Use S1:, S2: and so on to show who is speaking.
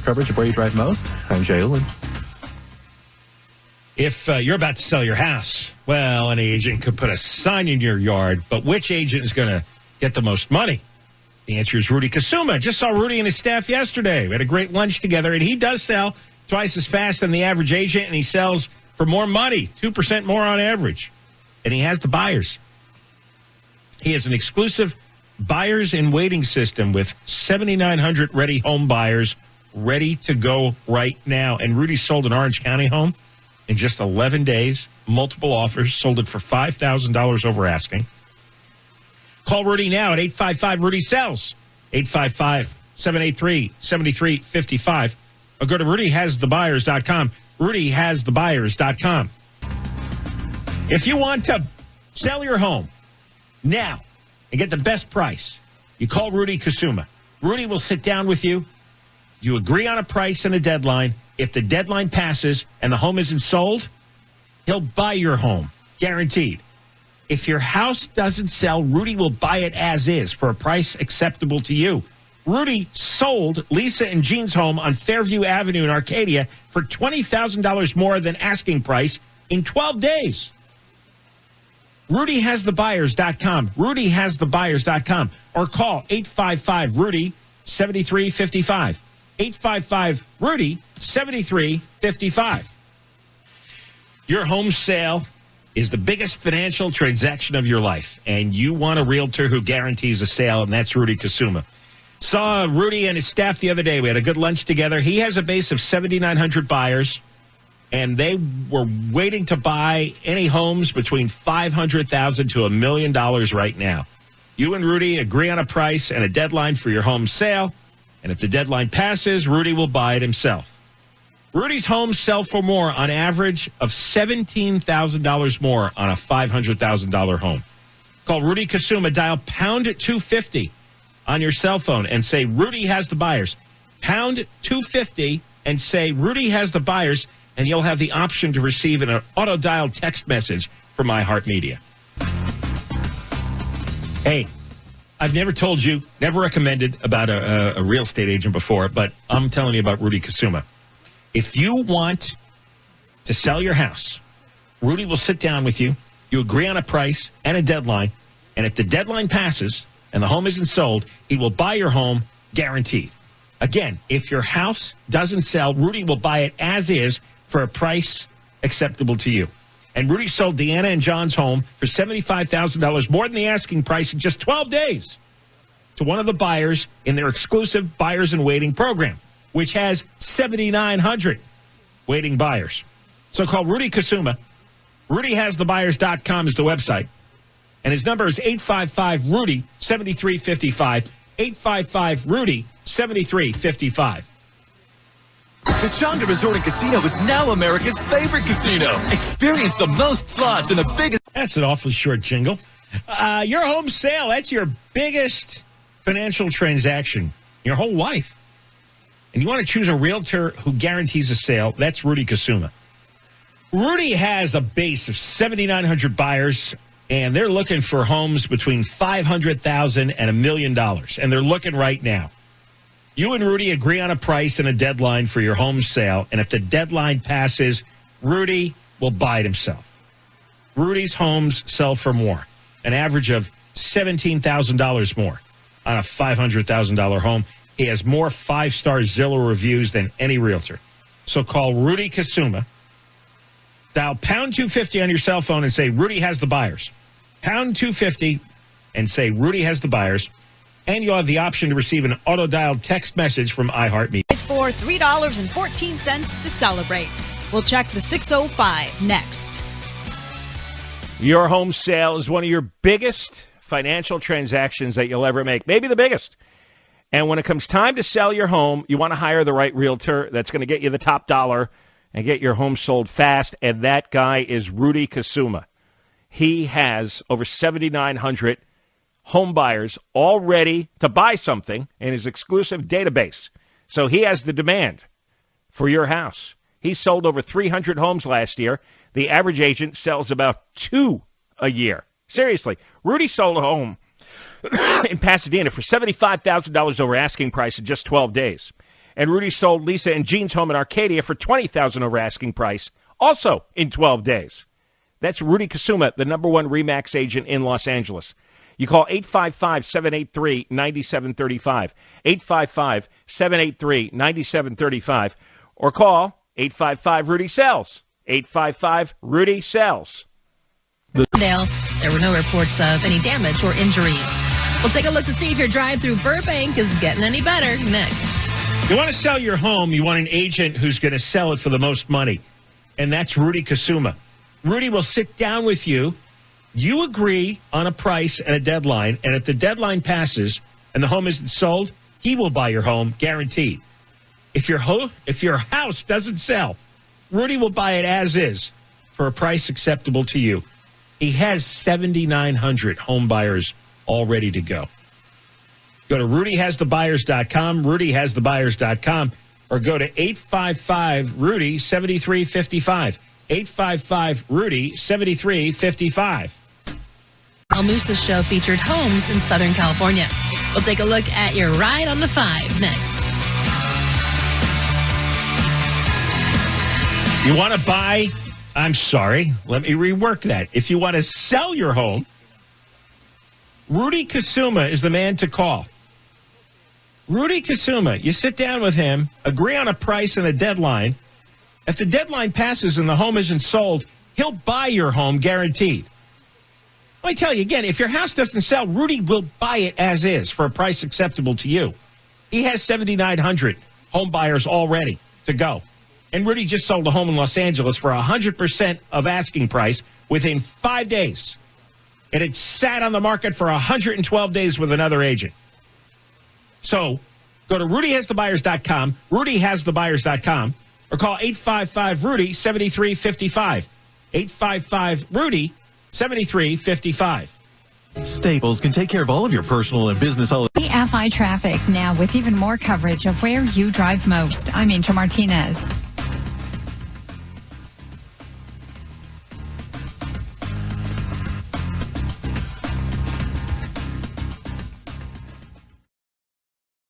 S1: coverage of where you drive most. I'm Jay Ullin.
S2: If you're about to sell your house, well, an agent could put a sign in your yard, but which agent is going to get the most money? The answer is Rudy Kusuma. Just saw Rudy and his staff yesterday. We had a great lunch together, and he does sell twice as fast than the average agent, and he sells for more money, 2% more on average. And he has the buyers. He has an exclusive buyers in waiting system with 7,900 ready home buyers ready to go right now. And Rudy sold an Orange County home in just 11 days, multiple offers, sold it for $5,000 over asking. Call Rudy now at 855-RUDY-SELLS, 855-783-7355, or go to RudyHasTheBuyers.com, RudyHasTheBuyers.com. If you want to sell your home now and get the best price, you call Rudy Kusuma. Rudy will sit down with you. You agree on a price and a deadline. If the deadline passes and the home isn't sold, he'll buy your home, guaranteed. If your house doesn't sell, Rudy will buy it as is for a price acceptable to you. Rudy sold Lisa and Jean's home on Fairview Avenue in Arcadia for $20,000 more than asking price in 12 days. RudyHasTheBuyers.com, RudyHasTheBuyers.com, or call 855-RUDY-7355. 855-RUDY-7355. Your home sale is the biggest financial transaction of your life, and you want a realtor who guarantees a sale, and that's Rudy Kusuma. Saw Rudy and his staff the other day. We had a good lunch together. He has a base of 7,900 buyers, and they were waiting to buy any homes between $500,000 to $1 million right now. You and Rudy agree on a price and a deadline for your home sale. And if the deadline passes, Rudy will buy it himself. Rudy's homes sell for more on average of $17,000 more on a $500,000 home. Call Rudy Kusuma. Dial pound 250 on your cell phone and say Rudy has the buyers. Pound 250 and say Rudy has the buyers, and you'll have the option to receive an auto-dial text message from iHeartMedia. Hey. I've never told you, never recommended about a real estate agent before, but I'm telling you about Rudy Kusuma. If you want to sell your house, Rudy will sit down with you. You agree on a price and a deadline, and if the deadline passes and the home isn't sold, he will buy your home guaranteed. Again, if your house doesn't sell, Rudy will buy it as is for a price acceptable to you. And Rudy sold Deanna and John's home for $75,000 more than the asking price in just 12 days to one of the buyers in their exclusive Buyers in Waiting program, which has 7,900 waiting buyers. So call Rudy Kusuma. RudyHasTheBuyers.com is the website. And his number is 855-RUDY-7355. 855-RUDY-7355.
S3: The Chonga Resort and Casino is now America's favorite casino. Experience the most slots and the biggest...
S2: That's an awfully short jingle. Your home sale, that's your biggest financial transaction your whole life. And you want to choose a realtor who guarantees a sale, that's Rudy Kusuma. Rudy has a base of 7,900 buyers, and they're looking for homes between $500,000 and $1 million. And they're looking right now. You and Rudy agree on a price and a deadline for your home sale, and if the deadline passes, Rudy will buy it himself. Rudy's homes sell for more, an average of $17,000 more on a $500,000 home. He has more 5-star Zillow reviews than any realtor. So call Rudy Kusuma. Dial pound 250 on your cell phone and say Rudy has the buyers. Pound 250 and say Rudy has the buyers. And you'll have the option to receive an auto-dialed text message from iHeartMedia.
S4: It's for $3.14 to celebrate. We'll check the 605 next.
S2: Your home sale is one of your biggest financial transactions that you'll ever make, maybe the biggest. And when it comes time to sell your home, you want to hire the right realtor that's going to get you the top dollar and get your home sold fast, and that guy is Rudy Kusuma. He has over 7,900 home buyers all ready to buy something in his exclusive database. So he has the demand for your house. He sold over 300 homes last year. The average agent sells about 2 a year. Seriously, Rudy sold a home in Pasadena for $75,000 over asking price in just 12 days. And Rudy sold Lisa and Jean's home in Arcadia for $20,000 over asking price, also in 12 days. That's Rudy Kusuma, the #1 RE/MAX agent in Los Angeles. You call 855-783-9735, 855-783-9735, or call 855-RUDY-SELLS, 855-RUDY-SELLS.
S5: There were no reports of any damage or injuries. We'll take a look to see if your drive through Burbank is getting any better next.
S2: You want to sell your home, you want an agent who's going to sell it for the most money, and that's Rudy Kusuma. Rudy will sit down with you. You agree on a price and a deadline, and if the deadline passes and the home isn't sold, he will buy your home, guaranteed. If your house doesn't sell, Rudy will buy it as is for a price acceptable to you. He has 7,900 home buyers all ready to go. Go to rudyhasthebuyers.com, rudyhasthebuyers.com, or go to 855-RUDY-7355, 855-RUDY-7355.
S5: El Moose's show featured homes in Southern California. We'll take a look at your ride on the 5 next.
S2: You want to buy? I'm sorry. Let me rework that. If you want to sell your home, Rudy Kusuma is the man to call. Rudy Kusuma, you sit down with him, agree on a price and a deadline. If the deadline passes and the home isn't sold, he'll buy your home guaranteed. Let me tell you again, if your house doesn't sell, Rudy will buy it as is for a price acceptable to you. He has 7,900 home buyers all ready to go. And Rudy just sold a home in Los Angeles for 100% of asking price within 5 days. And it sat on the market for 112 days with another agent. So go to rudyhasthebuyers.com, rudyhasthebuyers.com, or call 855-RUDY-7355, 855-RUDY-7355.
S1: Staples can take care of all of your personal and business
S6: FI traffic now with even more coverage of where you drive most. I'm Angel Martinez.